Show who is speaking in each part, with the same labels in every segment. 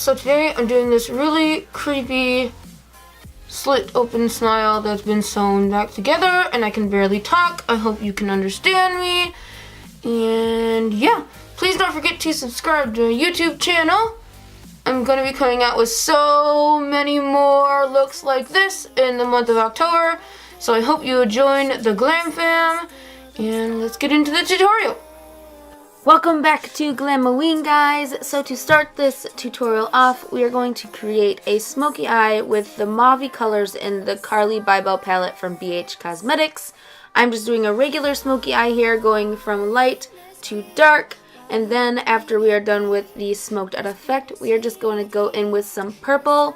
Speaker 1: So today I'm doing this really creepy slit open smile that's been sewn back together and I can barely talk. I hope you can understand me. And yeah, please don't forget to subscribe to my YouTube channel. I'm going to be coming out with so many more looks like this in the month of October. So I hope you join the Glam Fam. And let's get into the tutorial. Welcome back to Glamoween, guys. So to start this tutorial off, we are going to create a smoky eye with the mauve colors in the Carly Bybel palette from BH Cosmetics. I'm just doing a regular smoky eye here, going from light to dark. And then after we are done with the smoked out effect, we are just going to go in with some purple.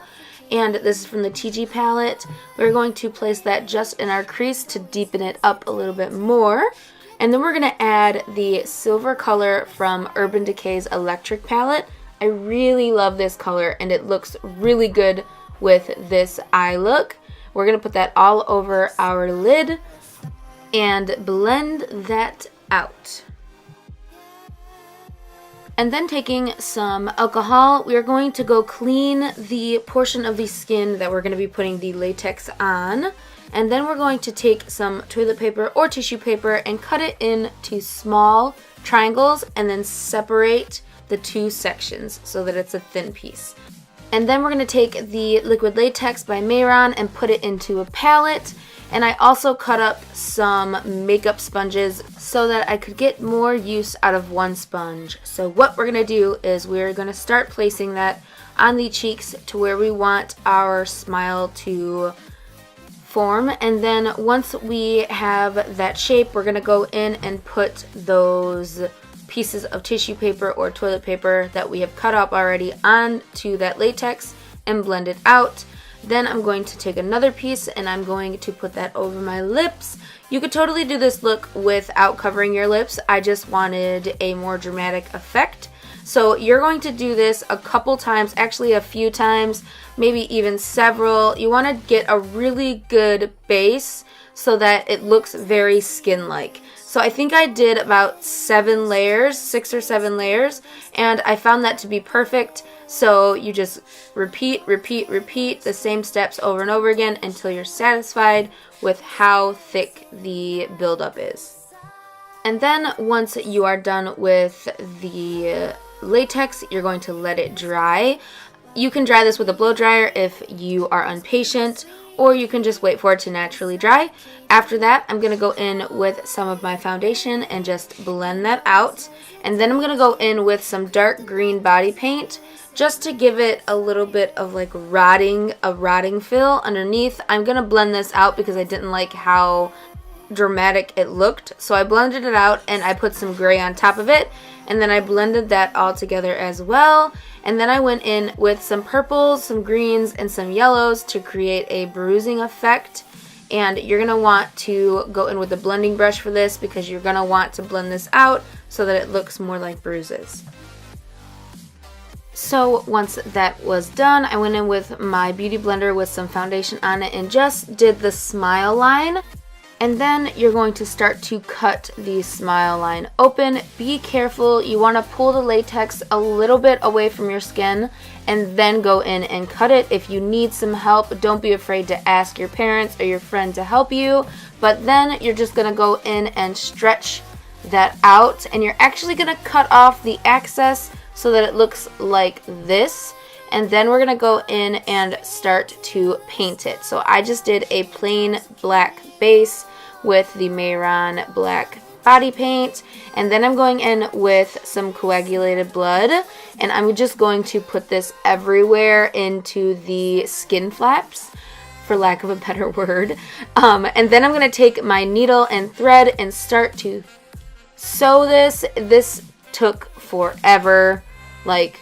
Speaker 1: And this is from the TG palette. We're going to place that just in our crease to deepen it up a little bit more. And then we're going to add the silver color from Urban Decay's Electric palette. I really love this color and it looks really good with this eye look. We're going to put that all over our lid and blend that out. And then taking some alcohol, we are going to go clean the portion of the skin that we're going to be putting the latex on. And then we're going to take some toilet paper or tissue paper and cut it into small triangles and then separate the two sections so that it's a thin piece. And then we're going to take the liquid latex by Mayron and put it into a palette. And I also cut up some makeup sponges so that I could get more use out of one sponge. So what we're going to do is we're going to start placing that on the cheeks to where we want our smile to form. And then once we have that shape, we're going to go in and put those pieces of tissue paper or toilet paper that we have cut up already onto that latex and blend it out. Then I'm going to take another piece and I'm going to put that over my lips. You could totally do this look without covering your lips. I just wanted a more dramatic effect. So you're going to do this a couple times, actually a few times, maybe even several. You want to get a really good base so that it looks very skin-like. So I think I did about 7 layers, 6 or 7 layers, and I found that to be perfect. So you just repeat the same steps over and over again until you're satisfied with how thick the buildup is. And then once you are done with the latex, you're going to let it dry. You can dry this with a blow dryer if you are impatient, or you can just wait for it to naturally dry. After that, I'm going to go in with some of my foundation and just blend that out. And then I'm going to go in with some dark green body paint just to give it a little bit of like a rotting feel underneath. I'm going to blend this out because I didn't like how dramatic it looked. So I blended it out and I put some gray on top of it. And then I blended that all together as well. And then I went in with some purples, some greens, and some yellows to create a bruising effect. And you're going to want to go in with a blending brush for this because you're going to want to blend this out so that it looks more like bruises. So once that was done, I went in with my beauty blender with some foundation on it and just did the smile line. And then you're going to start to cut the smile line open. Be careful, you want to pull the latex a little bit away from your skin and then go in and cut it. If you need some help, don't be afraid to ask your parents or your friend to help you. But then you're just going to go in and stretch that out, and you're actually going to cut off the excess so that it looks like this. And then we're going to go in and start to paint it. So I just did a plain black base with the Mayron black body paint, and then I'm going in with some coagulated blood, and I'm just going to put this everywhere into the skin flaps, for lack of a better word. And then I'm going to take my needle and thread and start to sew this. This took forever. Like,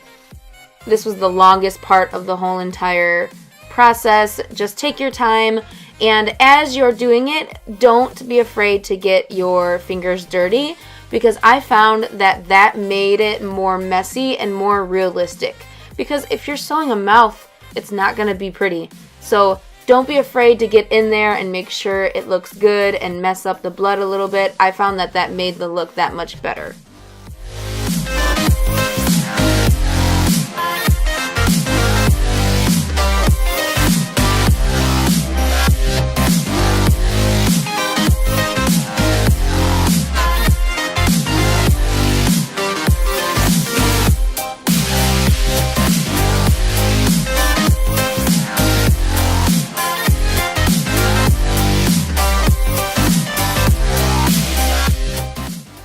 Speaker 1: this was the longest part of the whole entire process. Just take your time. And as you're doing it, don't be afraid to get your fingers dirty, because I found that that made it more messy and more realistic. Because if you're sewing a mouth, it's not going to be pretty. So don't be afraid to get in there and make sure it looks good and mess up the blood a little bit. I found that that made the look that much better.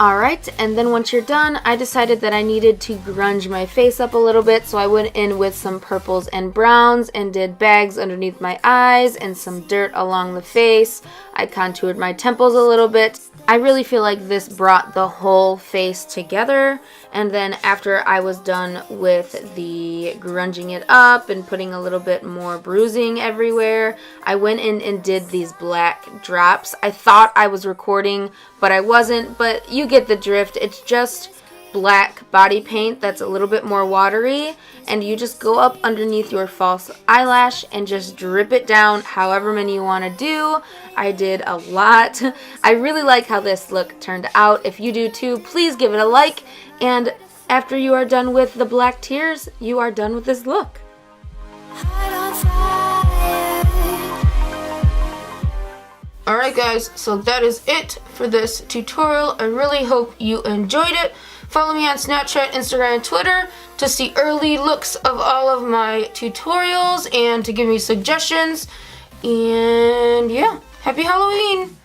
Speaker 1: Alright, and then once you're done, I decided that I needed to grunge my face up a little bit, so I went in with some purples and browns and did bags underneath my eyes and some dirt along the face. I contoured my temples a little bit. I really feel like this brought the whole face together, and then after I was done with the grunging it up and putting a little bit more bruising everywhere, I went in and did these black drops. I thought I was recording, but I wasn't, but you get the drift. It's just black body paint that's a little bit more watery, and you just go up underneath your false eyelash and just drip it down however many you want to do. I did a lot. I really like how this look turned out. If you do too, please give it a like, and after you are done with the black tears, you are done with this look. Alright guys, so that is it for this tutorial. I really hope you enjoyed it. Follow me on Snapchat, Instagram, and Twitter to see early looks of all of my tutorials and to give me suggestions. And yeah, happy Halloween!